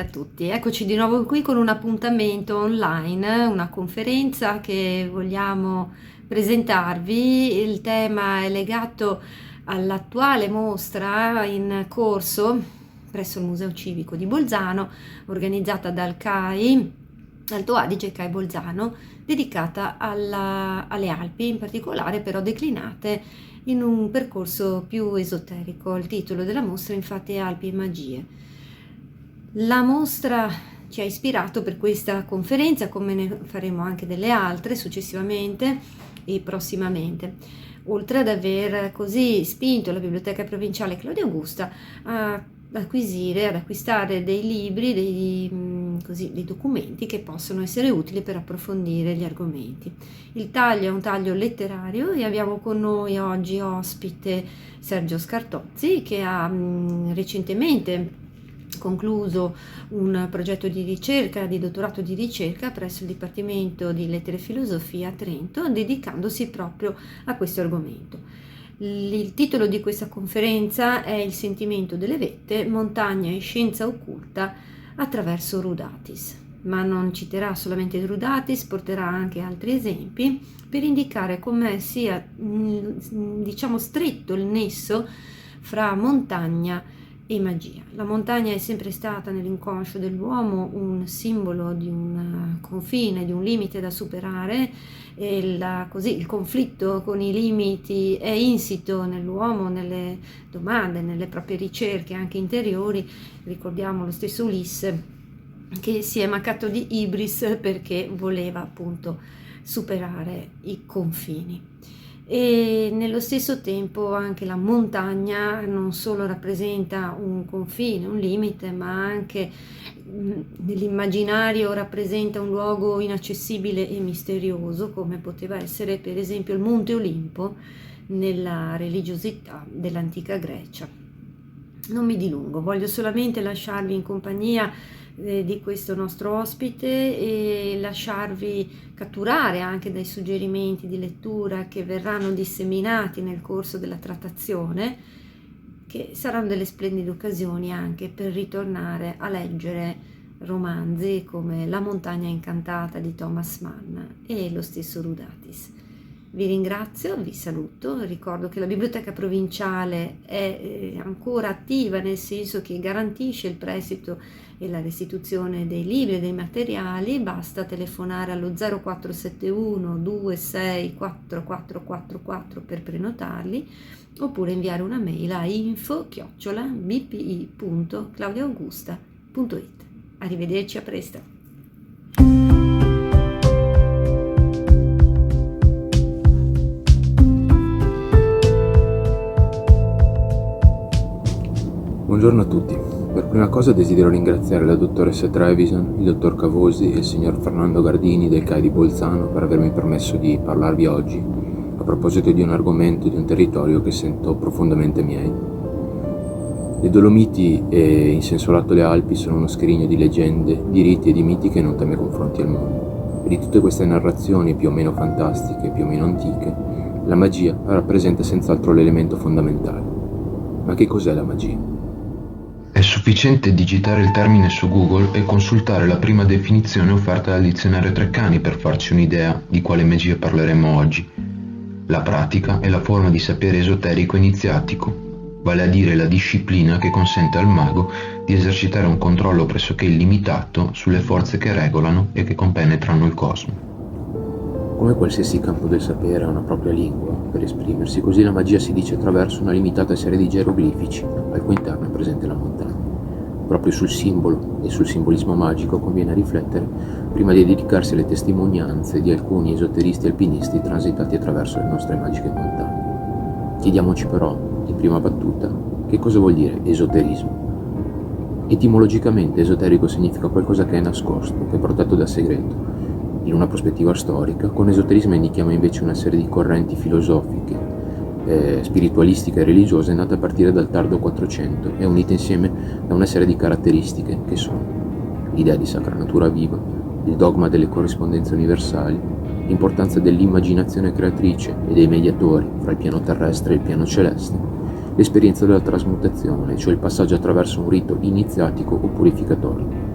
tutti, eccoci di nuovo qui con un appuntamento online, una conferenza che vogliamo presentarvi. Il tema è legato all'attuale mostra in corso presso il Museo Civico di Bolzano, organizzata dal CAI, Alto Adige CAI Bolzano, dedicata alle Alpi, in particolare però declinate in un percorso più esoterico. Il titolo della mostra infatti è Alpi e Magie. La mostra ci ha ispirato per questa conferenza, come ne faremo anche delle altre successivamente e prossimamente, oltre ad aver così spinto la Biblioteca Provinciale Claudia Augusta ad acquistare dei libri, dei documenti che possono essere utili per approfondire gli argomenti. Il taglio è un taglio letterario e abbiamo con noi oggi ospite Sergio Scartozzi, che ha recentemente concluso un progetto di ricerca, di dottorato di ricerca presso il Dipartimento di Lettere e Filosofia a Trento, dedicandosi proprio a questo argomento. Il titolo di questa conferenza è Il sentimento delle vette, montagna e scienza occulta attraverso Rudatis. Ma non citerà solamente Rudatis, porterà anche altri esempi per indicare come sia, diciamo, stretto il nesso fra montagna e magia. La montagna è sempre stata nell'inconscio dell'uomo un simbolo di un confine, di un limite da superare, e il conflitto con i limiti è insito nell'uomo, nelle domande, nelle proprie ricerche anche interiori. Ricordiamo lo stesso Ulisse che si è mancato di ibris perché voleva appunto superare i confini. E nello stesso tempo anche la montagna non solo rappresenta un confine, un limite, ma anche nell'immaginario rappresenta un luogo inaccessibile e misterioso, come poteva essere per esempio il Monte Olimpo nella religiosità dell'antica Grecia. Non mi dilungo, voglio solamente lasciarvi in compagnia di questo nostro ospite e lasciarvi catturare anche dai suggerimenti di lettura che verranno disseminati nel corso della trattazione, che saranno delle splendide occasioni anche per ritornare a leggere romanzi come La montagna incantata di Thomas Mann e lo stesso Rudatis. Vi ringrazio, vi saluto, ricordo che la Biblioteca Provinciale è ancora attiva, nel senso che garantisce il prestito e la restituzione dei libri e dei materiali. Basta telefonare allo 0471 264444 per prenotarli, oppure inviare una mail a info@bpi.claudiaaugusta.it. Arrivederci, a presto. Buongiorno a tutti. Per prima cosa desidero ringraziare la dottoressa Trevisan, il dottor Cavosi e il signor Fernando Gardini del CAI di Bolzano per avermi permesso di parlarvi oggi a proposito di un argomento di un territorio che sento profondamente miei. Le Dolomiti e in senso lato le Alpi sono uno scrigno di leggende, di riti e di miti che non teme confronti al mondo. E di tutte queste narrazioni più o meno fantastiche, più o meno antiche, la magia rappresenta senz'altro l'elemento fondamentale. Ma che cos'è la magia? È sufficiente digitare il termine su Google e consultare la prima definizione offerta dal dizionario Treccani per farci un'idea di quale magia parleremo oggi. La pratica è la forma di sapere esoterico iniziatico, vale a dire la disciplina che consente al mago di esercitare un controllo pressoché illimitato sulle forze che regolano e che compenetrano il cosmo. Come qualsiasi campo del sapere ha una propria lingua per esprimersi, così la magia si dice attraverso una limitata serie di geroglifici, al cui interno è presente la montagna. Proprio sul simbolo e sul simbolismo magico conviene riflettere prima di dedicarsi alle testimonianze di alcuni esoteristi alpinisti transitati attraverso le nostre magiche montagne. Chiediamoci però, in prima battuta, che cosa vuol dire esoterismo. Etimologicamente esoterico significa qualcosa che è nascosto, che è protetto da segreto. In una prospettiva storica, con esoterismo indichiamo invece una serie di correnti filosofiche, spiritualistiche e religiose nate a partire dal tardo 400 e unite insieme da una serie di caratteristiche che sono l'idea di sacra natura viva, il dogma delle corrispondenze universali, l'importanza dell'immaginazione creatrice e dei mediatori fra il piano terrestre e il piano celeste, l'esperienza della trasmutazione, cioè il passaggio attraverso un rito iniziatico o purificatorio.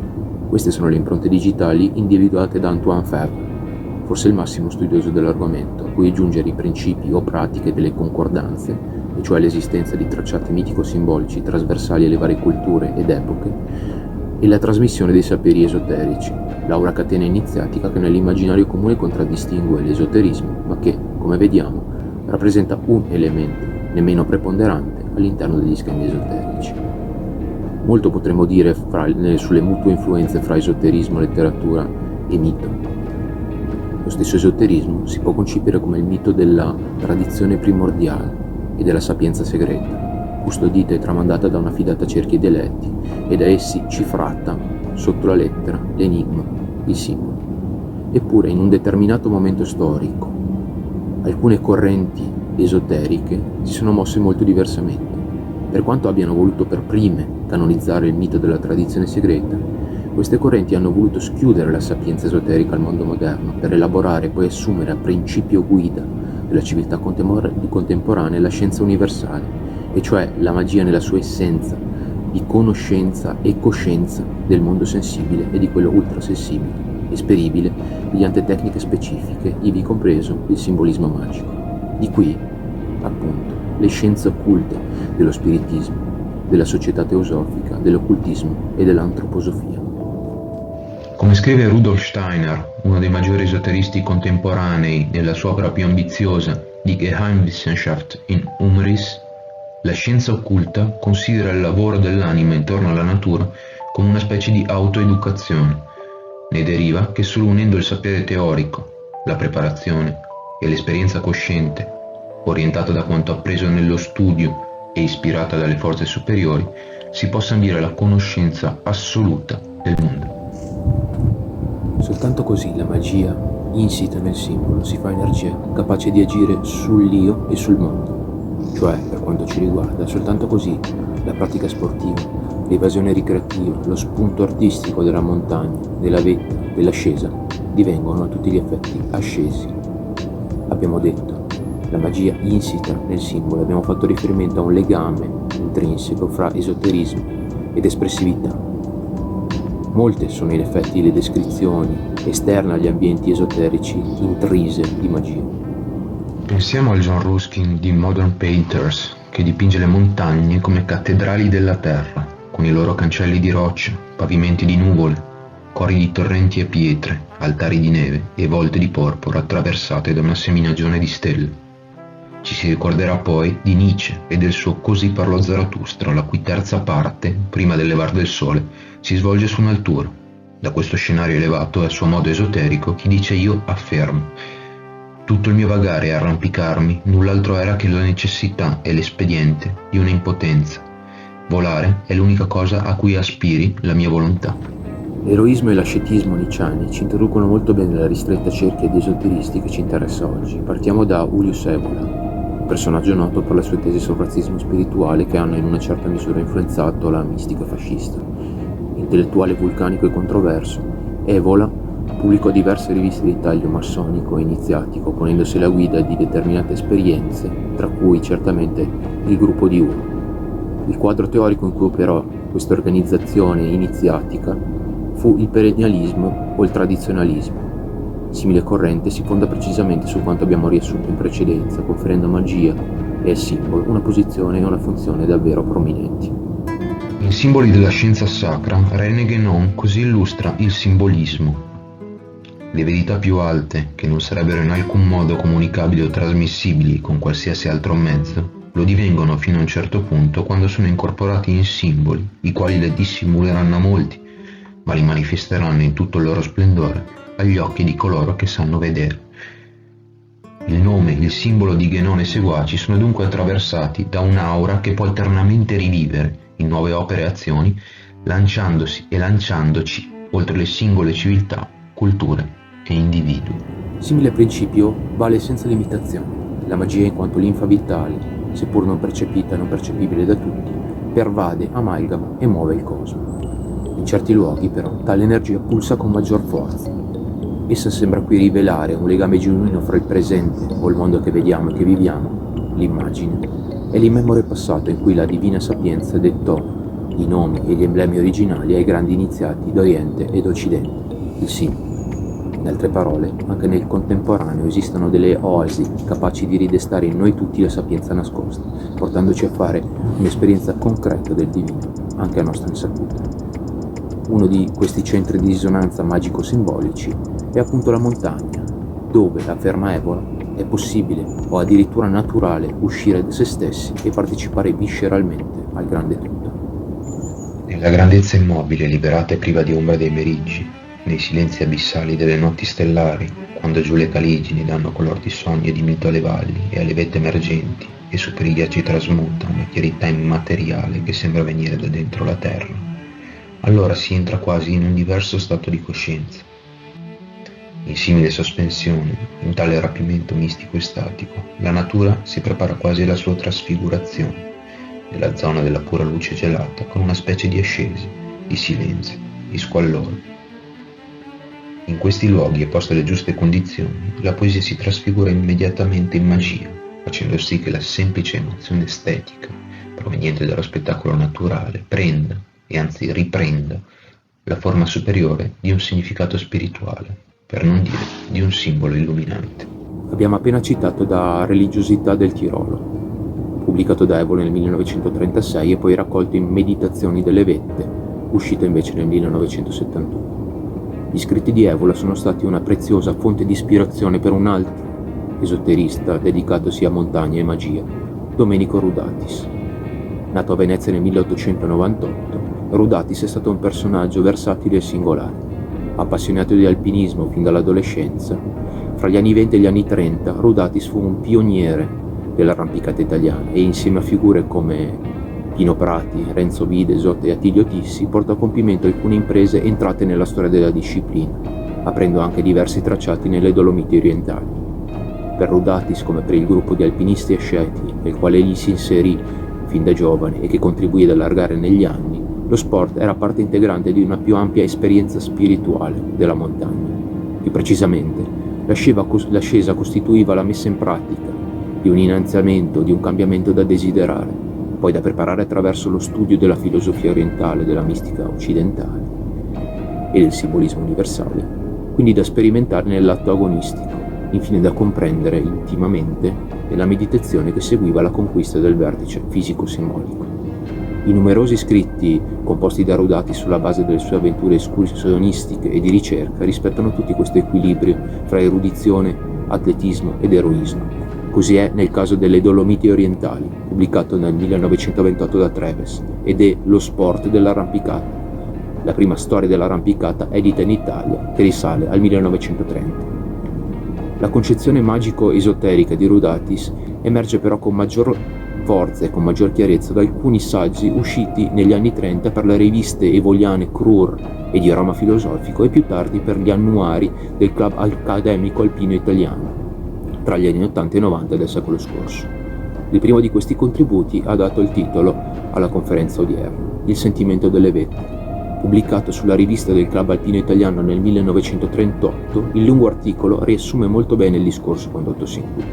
Queste sono le impronte digitali individuate da Antoine Faivre, forse il massimo studioso dell'argomento, a cui aggiungere i principi o pratiche delle concordanze, e cioè l'esistenza di tracciati mitico-simbolici trasversali alle varie culture ed epoche, e la trasmissione dei saperi esoterici, l'aura catena iniziatica che nell'immaginario comune contraddistingue l'esoterismo, ma che, come vediamo, rappresenta un elemento, nemmeno preponderante, all'interno degli schemi esoterici. Molto potremmo dire sulle mutue influenze fra esoterismo, letteratura e mito. Lo stesso esoterismo si può concepire come il mito della tradizione primordiale e della sapienza segreta, custodita e tramandata da una fidata cerchia di eletti e da essi cifrata sotto la lettera, l'enigma, il simbolo. Eppure in un determinato momento storico alcune correnti esoteriche si sono mosse molto diversamente. Per quanto abbiano voluto per prime canonizzare il mito della tradizione segreta, queste correnti hanno voluto schiudere la sapienza esoterica al mondo moderno per elaborare e poi assumere a principio guida della civiltà contemporanea la scienza universale, e cioè la magia nella sua essenza di conoscenza e coscienza del mondo sensibile e di quello ultrasensibile, esperibile mediante tecniche specifiche, ivi compreso il simbolismo magico. Di qui, appunto, le scienze occulte dello spiritismo, della società teosofica, dell'occultismo e dell'antroposofia. Come scrive Rudolf Steiner, uno dei maggiori esoteristi contemporanei, nella sua opera più ambiziosa Die Geheimwissenschaft in Humris, la scienza occulta considera il lavoro dell'anima intorno alla natura come una specie di autoeducazione. Ne deriva che solo unendo il sapere teorico, la preparazione e l'esperienza cosciente, orientata da quanto appreso nello studio e ispirata dalle forze superiori, si possa ambire alla conoscenza assoluta del mondo. Soltanto così la magia, insita nel simbolo, si fa energia capace di agire sull'io e sul mondo. Cioè, per quanto ci riguarda, soltanto così la pratica sportiva, l'evasione ricreativa, lo spunto artistico della montagna, della vetta, dell'ascesa, divengono a tutti gli effetti ascesi. Abbiamo detto, la magia insita nel simbolo, abbiamo fatto riferimento a un legame intrinseco fra esoterismo ed espressività. Molte sono in effetti le descrizioni esterne agli ambienti esoterici intrise di magia. Pensiamo al John Ruskin di Modern Painters, che dipinge le montagne come cattedrali della terra, con i loro cancelli di roccia, pavimenti di nuvole, cori di torrenti e pietre, altari di neve e volte di porpora attraversate da una seminagione di stelle. Ci si ricorderà poi di Nietzsche e del suo Così parlò Zarathustra, la cui terza parte, prima del levar del sole, si svolge su un'altura. Da questo scenario elevato, a suo modo esoterico, chi dice io afferma. Tutto il mio vagare e arrampicarmi null'altro era che la necessità e l'espediente di una impotenza. Volare è l'unica cosa a cui aspiri la mia volontà. L'eroismo e l'ascetismo nicciani ci introducono molto bene nella ristretta cerchia di esoteristi che ci interessa oggi. Partiamo da Julius Evola, personaggio noto per le sue tesi sul razzismo spirituale che hanno in una certa misura influenzato la mistica fascista. Intellettuale vulcanico e controverso, Evola pubblicò diverse riviste di taglio massonico e iniziatico, ponendosi alla guida di determinate esperienze, tra cui certamente il gruppo di Ur. Il quadro teorico in cui operò questa organizzazione iniziatica fu il perennialismo o il tradizionalismo. Simile corrente si fonda precisamente su quanto abbiamo riassunto in precedenza, conferendo a magia e al simbolo una posizione e una funzione davvero prominenti. In Simboli della scienza sacra, René Guénon così illustra il simbolismo. Le verità più alte, che non sarebbero in alcun modo comunicabili o trasmissibili con qualsiasi altro mezzo, lo divengono fino a un certo punto quando sono incorporati in simboli, i quali le dissimuleranno a molti, ma li manifesteranno in tutto il loro splendore agli occhi di coloro che sanno vedere. Il nome, il simbolo di Guénon e seguaci sono dunque attraversati da un'aura che può eternamente rivivere in nuove opere e azioni, lanciandosi e lanciandoci oltre le singole civiltà, culture e individui. Simile principio vale senza limitazioni. La magia, in quanto linfa vitale, seppur non percepita e non percepibile da tutti, pervade, amalgama e muove il cosmo. In certi luoghi, però, tale energia pulsa con maggior forza. Essa sembra qui rivelare un legame genuino fra il presente, o il mondo che vediamo e che viviamo, l'immagine, e l'immemore passato in cui la divina sapienza dettò i nomi e gli emblemi originali ai grandi iniziati d'Oriente ed Occidente, il simbolo. In altre parole, anche nel contemporaneo esistono delle oasi capaci di ridestare in noi tutti la sapienza nascosta, portandoci a fare un'esperienza concreta del divino, anche a nostra insaputa. Uno di questi centri di risonanza magico-simbolici è appunto la montagna, dove, afferma Evola, è possibile o addirittura naturale uscire da se stessi e partecipare visceralmente al grande tutto. Nella grandezza immobile, liberata e priva di ombra dei meriggi, nei silenzi abissali delle notti stellari, quando giù le caligini danno color di sogno e di mito alle valli e alle vette emergenti, e su per i ghiacci trasmuta una chiarità immateriale che sembra venire da dentro la terra, allora si entra quasi in un diverso stato di coscienza. In simile sospensione, in tale rapimento mistico e statico, la natura si prepara quasi alla sua trasfigurazione, nella zona della pura luce gelata, con una specie di ascesi, di silenzi, di squallore. In questi luoghi e poste le giuste condizioni, la poesia si trasfigura immediatamente in magia, facendo sì che la semplice emozione estetica, proveniente dallo spettacolo naturale, prenda, e anzi riprenda, la forma superiore di un significato spirituale, per non dire di un simbolo illuminante. Abbiamo appena citato Da religiosità del Tirolo, pubblicato da Evola nel 1936 e poi raccolto in Meditazioni delle Vette, uscito invece nel 1971. Gli scritti di Evola sono stati una preziosa fonte di ispirazione per un altro esoterista dedicatosi a montagna e magia, Domenico Rudatis. Nato a Venezia nel 1898, Rudatis è stato un personaggio versatile e singolare. Appassionato di alpinismo fin dall'adolescenza, fra gli anni 20 e gli anni 30 Rudatis fu un pioniere dell'arrampicata italiana e insieme a figure come Pino Prati, Renzo Videso e Attilio Tissi portò a compimento alcune imprese entrate nella storia della disciplina, aprendo anche diversi tracciati nelle Dolomiti orientali. Per Rudatis, come per il gruppo di alpinisti asceti nel quale egli si inserì fin da giovane e che contribuì ad allargare negli anni, lo sport era parte integrante di una più ampia esperienza spirituale della montagna. Più precisamente, l'ascesa costituiva la messa in pratica di un innalzamento, di un cambiamento da desiderare, poi da preparare attraverso lo studio della filosofia orientale, della mistica occidentale e del simbolismo universale, quindi da sperimentare nell'atto agonistico, infine da comprendere intimamente nella meditazione che seguiva la conquista del vertice fisico-simbolico. I numerosi scritti composti da Rudatis sulla base delle sue avventure escursionistiche e di ricerca rispettano tutti questo equilibrio fra erudizione, atletismo ed eroismo. Così è nel caso delle Dolomiti orientali, pubblicato nel 1928 da Treves, ed è Lo sport dell'arrampicata, la prima storia dell'arrampicata edita in Italia, che risale al 1930. La concezione magico-esoterica di Rudatis emerge però con maggior forza e con maggior chiarezza da alcuni saggi usciti negli anni 30 per le riviste evoliane Crur e di aroma filosofico e più tardi per gli annuari del Club Accademico Alpino Italiano, tra gli anni 80 e 90 del secolo scorso. Il primo di questi contributi ha dato il titolo alla conferenza odierna, Il sentimento delle vette. Pubblicato sulla rivista del Club Alpino Italiano nel 1938, il lungo articolo riassume molto bene il discorso condotto sin qui,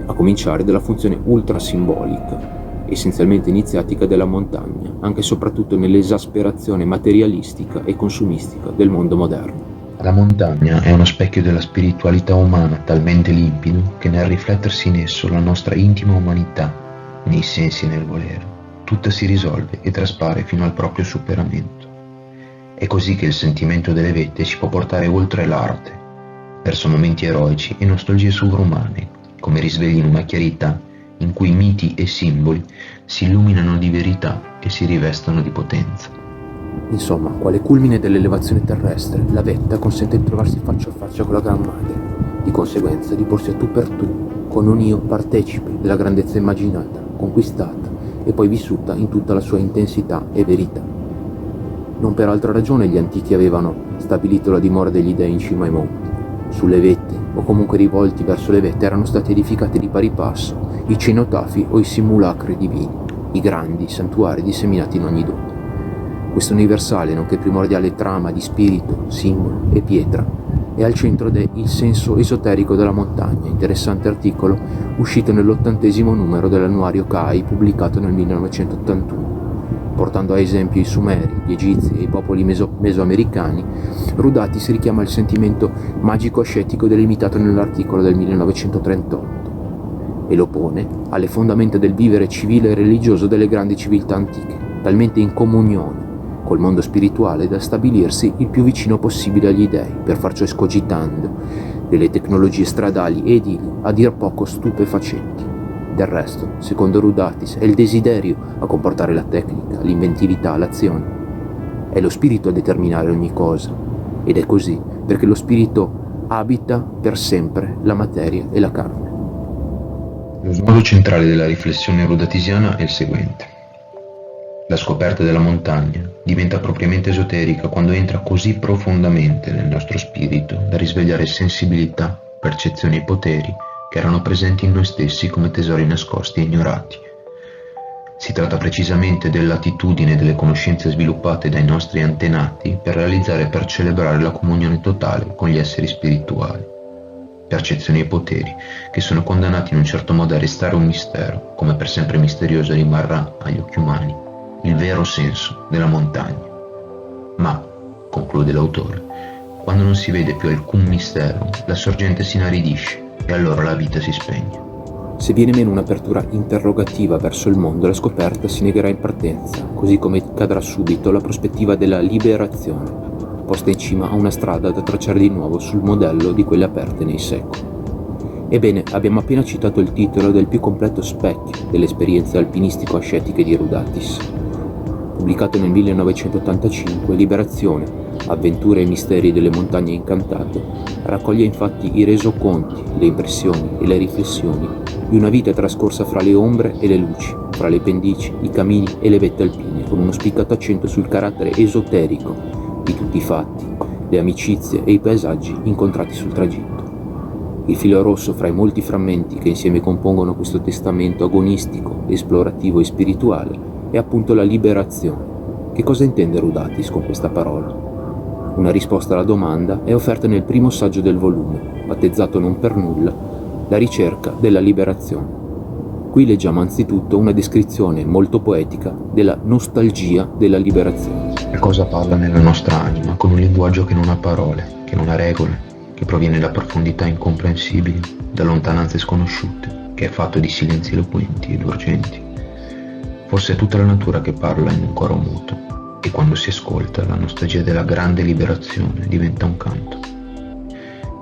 a cominciare dalla funzione ultrasimbolica, essenzialmente iniziatica della montagna, anche e soprattutto nell'esasperazione materialistica e consumistica del mondo moderno. La montagna è uno specchio della spiritualità umana talmente limpido che nel riflettersi in esso la nostra intima umanità, nei sensi e nel volere, tutta si risolve e traspare fino al proprio superamento. È così che il sentimento delle vette ci può portare oltre l'arte, verso momenti eroici e nostalgie sovrumane, come risvegli in una chiarità in cui miti e simboli si illuminano di verità e si rivestono di potenza. Insomma, quale culmine dell'elevazione terrestre, la vetta consente di trovarsi faccia a faccia con la Gran Madre, di conseguenza di porsi a tu per tu, con un io partecipe della grandezza immaginata, conquistata e poi vissuta in tutta la sua intensità e verità. Non per altra ragione gli antichi avevano stabilito la dimora degli dei in cima ai monti. Sulle vette, o comunque rivolti verso le vette, erano stati edificati di pari passo i cenotafi o i simulacri divini, i grandi santuari disseminati in ogni dove. Questo universale, nonché primordiale trama di spirito, simbolo e pietra, è al centro del senso esoterico della montagna, interessante articolo uscito nell'80° numero dell'annuario CAI, pubblicato nel 1981. Portando a esempio i Sumeri, gli Egizi e i popoli mesoamericani, Rudatis richiama il sentimento magico-ascetico delimitato nell'articolo del 1938 e lo pone alle fondamenta del vivere civile e religioso delle grandi civiltà antiche, talmente in comunione col mondo spirituale da stabilirsi il più vicino possibile agli dei, per far ciò escogitando delle tecnologie stradali e edili a dir poco stupefacenti. Del resto, secondo Rudatis, è il desiderio a comportare la tecnica, l'inventività, l'azione. È lo spirito a determinare ogni cosa, ed è così perché lo spirito abita per sempre la materia e la carne. Lo snodo centrale della riflessione rudatisiana è il seguente. La scoperta della montagna diventa propriamente esoterica quando entra così profondamente nel nostro spirito da risvegliare sensibilità, percezioni e poteri che erano presenti in noi stessi come tesori nascosti e ignorati. Si tratta precisamente dell'attitudine delle conoscenze sviluppate dai nostri antenati per realizzare e per celebrare la comunione totale con gli esseri spirituali. Percezioni e poteri che sono condannati in un certo modo a restare un mistero, come per sempre misterioso rimarrà agli occhi umani il vero senso della montagna. Ma, conclude l'autore, quando non si vede più alcun mistero, la sorgente si inaridisce e allora la vita si spegne. Se viene meno un'apertura interrogativa verso il mondo, la scoperta si negherà in partenza, così come cadrà subito la prospettiva della liberazione, posta in cima a una strada da tracciare di nuovo sul modello di quelle aperte nei secoli. Ebbene, abbiamo appena citato il titolo del più completo specchio delle esperienze alpinistico-ascetiche di Rudatis. Pubblicato nel 1985, Liberazione, avventure e misteri delle montagne incantate, raccoglie infatti i resoconti, le impressioni e le riflessioni di una vita trascorsa fra le ombre e le luci, fra le pendici, i camini e le vette alpine, con uno spiccato accento sul carattere esoterico di tutti i fatti, le amicizie e i paesaggi incontrati sul tragitto. Il filo rosso fra i molti frammenti che insieme compongono questo testamento agonistico, esplorativo e spirituale è appunto la liberazione. Che cosa intende Rudatis con questa parola? Una risposta alla domanda è offerta nel primo saggio del volume, battezzato non per nulla La ricerca della liberazione. Qui leggiamo anzitutto una descrizione molto poetica della nostalgia della liberazione. Che cosa parla nella nostra anima con un linguaggio che non ha parole, che non ha regole, che proviene da profondità incomprensibili, da lontananze sconosciute, che è fatto di silenzi eloquenti ed urgenti. Forse è tutta la natura che parla in un coro muto, e quando si ascolta la nostalgia della grande liberazione diventa un canto.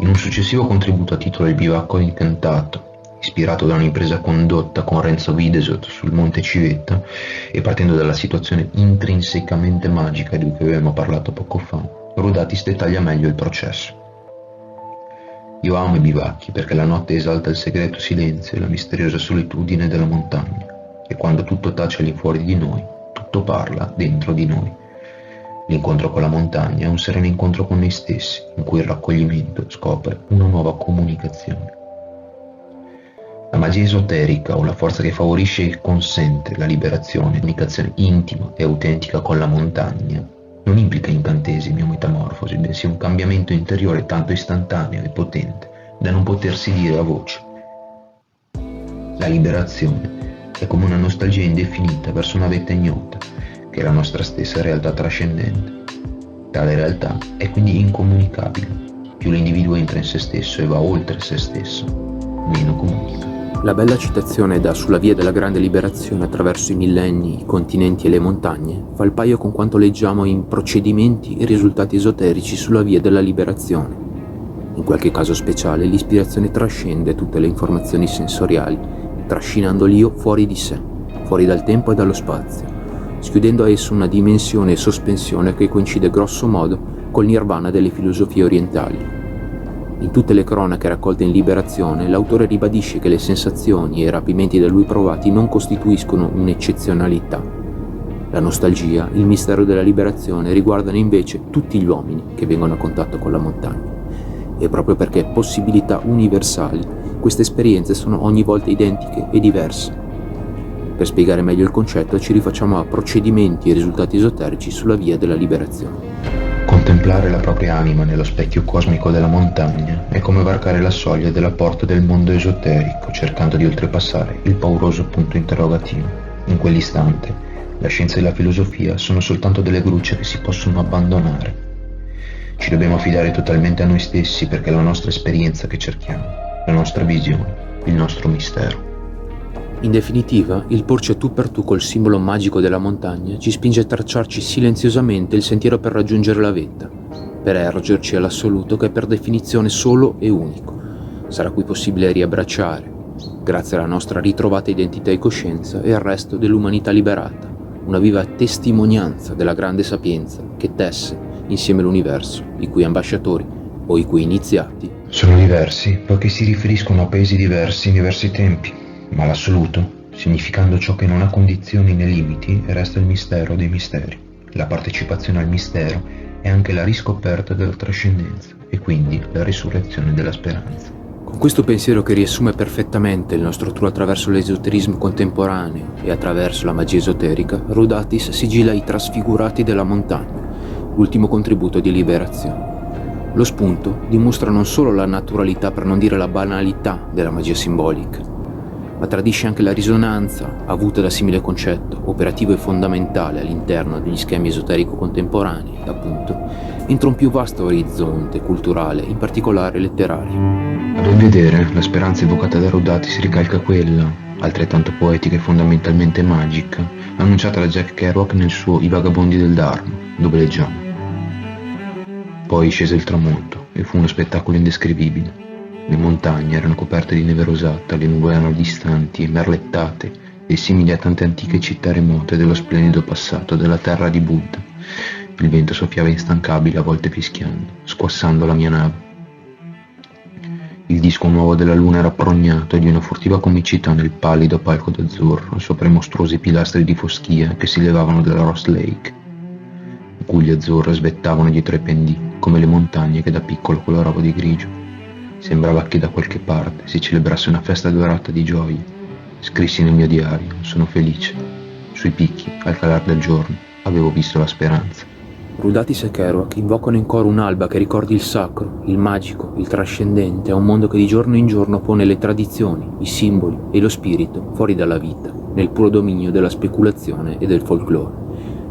In un successivo contributo a titolo Il bivacco incantato, ispirato da un'impresa condotta con Renzo Videsot sul Monte Civetta e partendo dalla situazione intrinsecamente magica di cui avevamo parlato poco fa, Rudatis dettaglia meglio il processo. Io amo i bivacchi perché la notte esalta il segreto silenzio e la misteriosa solitudine della montagna, e quando tutto tace all'infuori di noi, tutto parla dentro di noi. L'incontro con la montagna è un sereno incontro con noi stessi, in cui il raccoglimento scopre una nuova comunicazione. La magia esoterica o la forza che favorisce e consente la liberazione, comunicazione intima e autentica con la montagna, non implica incantesimi o metamorfosi, bensì un cambiamento interiore tanto istantaneo e potente da non potersi dire a voce. La liberazione è come una nostalgia indefinita verso una vetta ignota, che è la nostra stessa realtà trascendente. Tale realtà è quindi incomunicabile. Più l'individuo entra in se stesso e va oltre se stesso, meno comunica. La bella citazione da Sulla via della grande liberazione attraverso i millenni, i continenti e le montagne fa il paio con quanto leggiamo in Procedimenti e risultati esoterici sulla via della liberazione. In qualche caso speciale l'ispirazione trascende tutte le informazioni sensoriali, trascinando l'io fuori di sé, fuori dal tempo e dallo spazio, schiudendo a esso una dimensione e sospensione che coincide grosso modo col nirvana delle filosofie orientali. In tutte le cronache raccolte in Liberazione, l'autore ribadisce che le sensazioni e i rapimenti da lui provati non costituiscono un'eccezionalità. La nostalgia, il mistero della liberazione riguardano invece tutti gli uomini che vengono a contatto con la montagna. E proprio perché possibilità universali, queste esperienze sono ogni volta identiche e diverse. Per spiegare meglio il concetto ci rifacciamo a Procedimenti e risultati esoterici sulla via della liberazione. Contemplare la propria anima nello specchio cosmico della montagna è come varcare la soglia della porta del mondo esoterico, cercando di oltrepassare il pauroso punto interrogativo. In quell'istante La scienza e la filosofia sono soltanto delle grucce che si possono abbandonare. Ci dobbiamo affidare totalmente a noi stessi perché è la nostra esperienza che cerchiamo, la nostra visione, il nostro mistero. In definitiva, il porci a tu per tu col simbolo magico della montagna ci spinge a tracciarci silenziosamente il sentiero per raggiungere la vetta, per ergerci all'assoluto che è per definizione solo e unico. Sarà qui possibile riabbracciare, grazie alla nostra ritrovata identità e coscienza, e al resto dell'umanità liberata, una viva testimonianza della grande sapienza che tesse insieme l'universo, i cui ambasciatori o i cui iniziati Sono diversi poiché si riferiscono a paesi diversi in diversi tempi, ma l'assoluto, significando ciò che non ha condizioni né limiti, resta il mistero dei misteri. La partecipazione al mistero è anche la riscoperta della trascendenza e quindi la risurrezione della speranza. Con questo pensiero che riassume perfettamente il nostro tour attraverso l'esoterismo contemporaneo e attraverso la magia esoterica, Rudatis sigilla i trasfigurati della montagna, l'ultimo contributo di liberazione. Lo spunto dimostra non solo la naturalità, per non dire la banalità, della magia simbolica, ma tradisce anche la risonanza avuta da simile concetto, operativo e fondamentale all'interno degli schemi esoterico contemporanei, appunto, entro un più vasto orizzonte culturale, in particolare letterario. A ben vedere, la speranza evocata da Rudatis ricalca quella, altrettanto poetica e fondamentalmente magica, annunciata da Jack Kerouac nel suo I vagabondi del Dharma, dove leggiamo: poi scese il tramonto e fu uno spettacolo indescrivibile. Le montagne erano coperte di neve rosata, le nuvole erano distanti e merlettate e simili a tante antiche città remote dello splendido passato della terra di Buddha. Il vento soffiava instancabile, a volte fischiando, squassando la mia nave. Il disco nuovo della luna era prognato di una furtiva comicità nel pallido palco d'azzurro sopra i mostruosi pilastri di foschia che si levavano dalla Ross Lake. Le guglie azzurre svettavano dietro ai pendii, come le montagne che da piccolo coloravo di grigio. Sembrava che da qualche parte si celebrasse una festa dorata di gioia. Scrissi nel mio diario: sono felice. Sui picchi, al calar del giorno, avevo visto la speranza. Rudatis e Kerouac invocano in coro un'alba che ricordi il sacro, il magico, il trascendente a un mondo che di giorno in giorno pone le tradizioni, i simboli e lo spirito fuori dalla vita, nel puro dominio della speculazione e del folklore.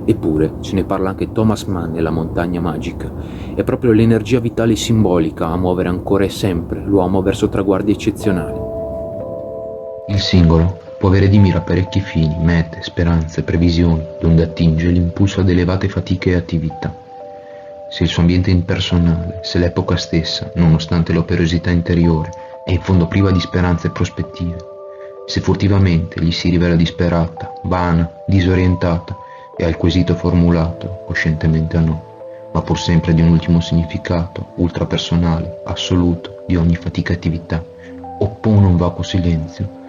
Eppure ce ne parla anche Thomas Mann nella Montagna Magica. È proprio l'energia vitale simbolica a muovere ancora e sempre l'uomo verso traguardi eccezionali. Il singolo può avere di mira parecchi fini, mete, speranze, previsioni, donde attinge l'impulso ad elevate fatiche e attività. Se il suo ambiente è impersonale, se l'epoca stessa, nonostante l'operosità interiore, è in fondo priva di speranze e prospettive, se furtivamente gli si rivela disperata, vana, disorientata, e al quesito formulato, coscientemente o no, ma pur sempre di un ultimo significato, ultrapersonale, assoluto, di ogni fatica e attività, oppone un vacuo silenzio,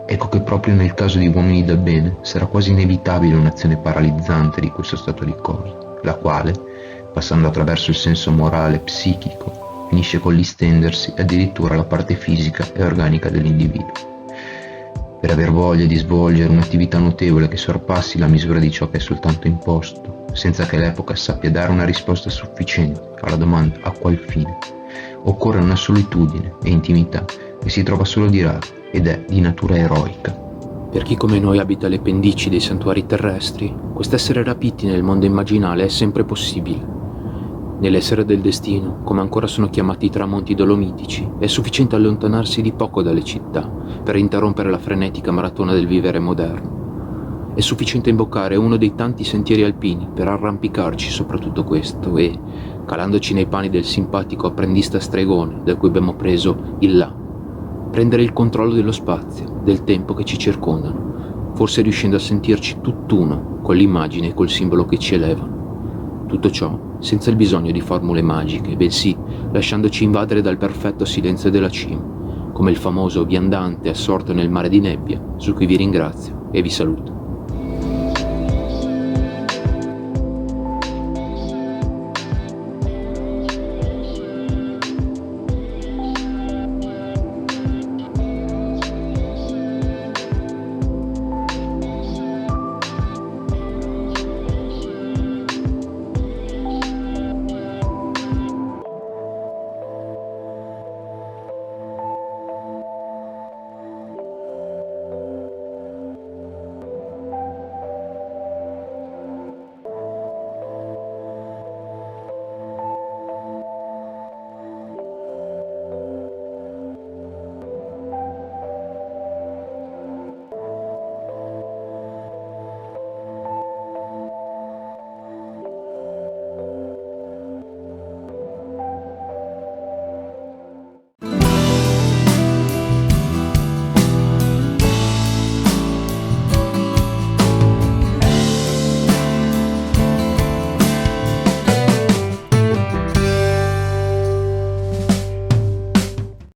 ecco che proprio nel caso di uomini da bene sarà quasi inevitabile un'azione paralizzante di questo stato di cose, la quale, passando attraverso il senso morale, psichico, finisce con l'estendersi addirittura alla parte fisica e organica dell'individuo. Per aver voglia di svolgere un'attività notevole che sorpassi la misura di ciò che è soltanto imposto, senza che l'epoca sappia dare una risposta sufficiente alla domanda a qual fine, occorre una solitudine e intimità che si trova solo di rado ed è di natura eroica. Per chi come noi abita le pendici dei santuari terrestri, quest'essere rapiti nel mondo immaginale è sempre possibile. Nell'essere del destino, come ancora sono chiamati i tramonti dolomitici, è sufficiente allontanarsi di poco dalle città per interrompere la frenetica maratona del vivere moderno. È sufficiente imboccare uno dei tanti sentieri alpini per arrampicarci sopra tutto questo e, calandoci nei panni del simpatico apprendista stregone da cui abbiamo preso il là, prendere il controllo dello spazio, del tempo che ci circondano, forse riuscendo a sentirci tutt'uno con l'immagine e col simbolo che ci elevano. Tutto ciò senza il bisogno di formule magiche, bensì lasciandoci invadere dal perfetto silenzio della cima, come il famoso viandante assorto nel mare di nebbia, su cui vi ringrazio e vi saluto.